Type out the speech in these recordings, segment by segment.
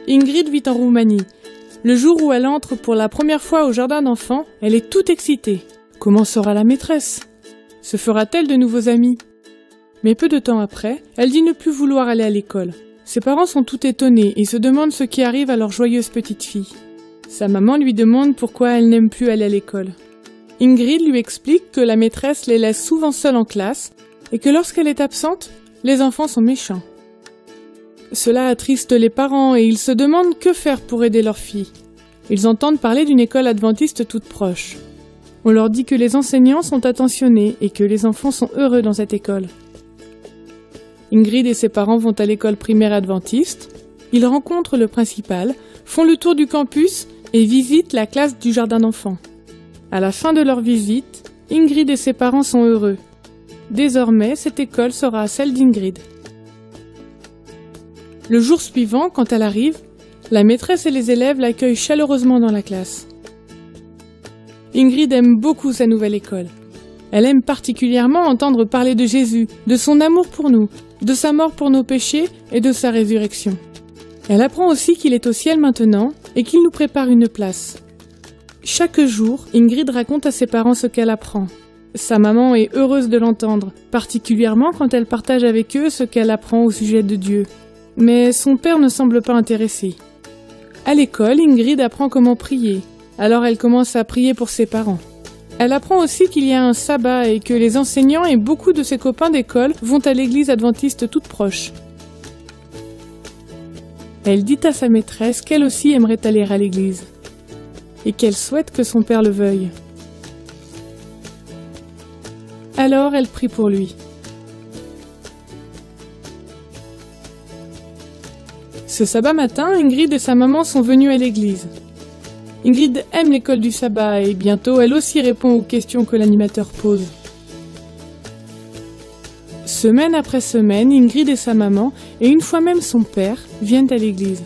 Ingrid vit en Roumanie. Le jour où elle entre pour la première fois au jardin d'enfants, elle est toute excitée. Comment sera la maîtresse? Se fera-t-elle de nouveaux amis? Mais peu de temps après, elle dit ne plus vouloir aller à l'école. Ses parents sont tout étonnés et se demandent ce qui arrive à leur joyeuse petite fille. Sa maman lui demande pourquoi elle n'aime plus aller à l'école. Ingrid lui explique que la maîtresse les laisse souvent seules en classe et que lorsqu'elle est absente, les enfants sont méchants. Cela attriste les parents et ils se demandent que faire pour aider leur fille. Ils entendent parler d'une école adventiste toute proche. On leur dit que les enseignants sont attentionnés et que les enfants sont heureux dans cette école. Ingrid et ses parents vont à l'école primaire adventiste. Ils rencontrent le principal, font le tour du campus et visitent la classe du jardin d'enfants. À la fin de leur visite, Ingrid et ses parents sont heureux. Désormais, cette école sera celle d'Ingrid. Le jour suivant, quand elle arrive, la maîtresse et les élèves l'accueillent chaleureusement dans la classe. Ingrid aime beaucoup sa nouvelle école. Elle aime particulièrement entendre parler de Jésus, de son amour pour nous, de sa mort pour nos péchés et de sa résurrection. Elle apprend aussi qu'il est au ciel maintenant et qu'il nous prépare une place. Chaque jour, Ingrid raconte à ses parents ce qu'elle apprend. Sa maman est heureuse de l'entendre, particulièrement quand elle partage avec eux ce qu'elle apprend au sujet de Dieu. Mais son père ne semble pas intéressé. À l'école, Ingrid apprend comment prier. Alors elle commence à prier pour ses parents. Elle apprend aussi qu'il y a un sabbat et que les enseignants et beaucoup de ses copains d'école vont à l'église adventiste toute proche. Elle dit à sa maîtresse qu'elle aussi aimerait aller à l'église et qu'elle souhaite que son père le veuille. Alors elle prie pour lui. Ce sabbat matin, Ingrid et sa maman sont venues à l'église. Ingrid aime l'école du sabbat et bientôt elle aussi répond aux questions que l'animateur pose. Semaine après semaine, Ingrid et sa maman, et une fois même son père, viennent à l'église.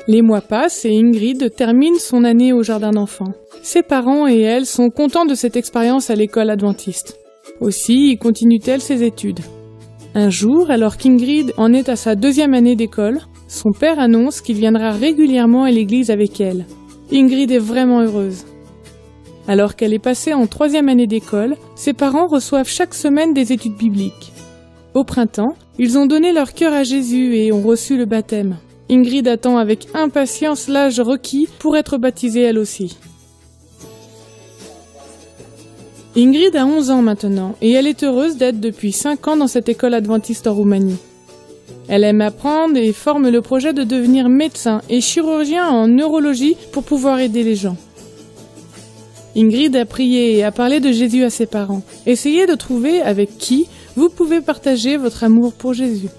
Les mois passent et Ingrid termine son année au jardin d'enfants. Ses parents et elle sont contents de cette expérience à l'école adventiste. Aussi continue-t-elle ses études. Un jour, alors qu'Ingrid en est à sa 2e année d'école, son père annonce qu'il viendra régulièrement à l'église avec elle. Ingrid est vraiment heureuse. Alors qu'elle est passée en 3e année d'école, ses parents reçoivent chaque semaine des études bibliques. Au printemps, ils ont donné leur cœur à Jésus et ont reçu le baptême. Ingrid attend avec impatience l'âge requis pour être baptisée elle aussi. Ingrid a 11 ans maintenant et elle est heureuse d'être depuis 5 ans dans cette école adventiste en Roumanie. Elle aime apprendre et forme le projet de devenir médecin et chirurgien en neurologie pour pouvoir aider les gens. Ingrid a prié et a parlé de Jésus à ses parents. Essayez de trouver avec qui vous pouvez partager votre amour pour Jésus.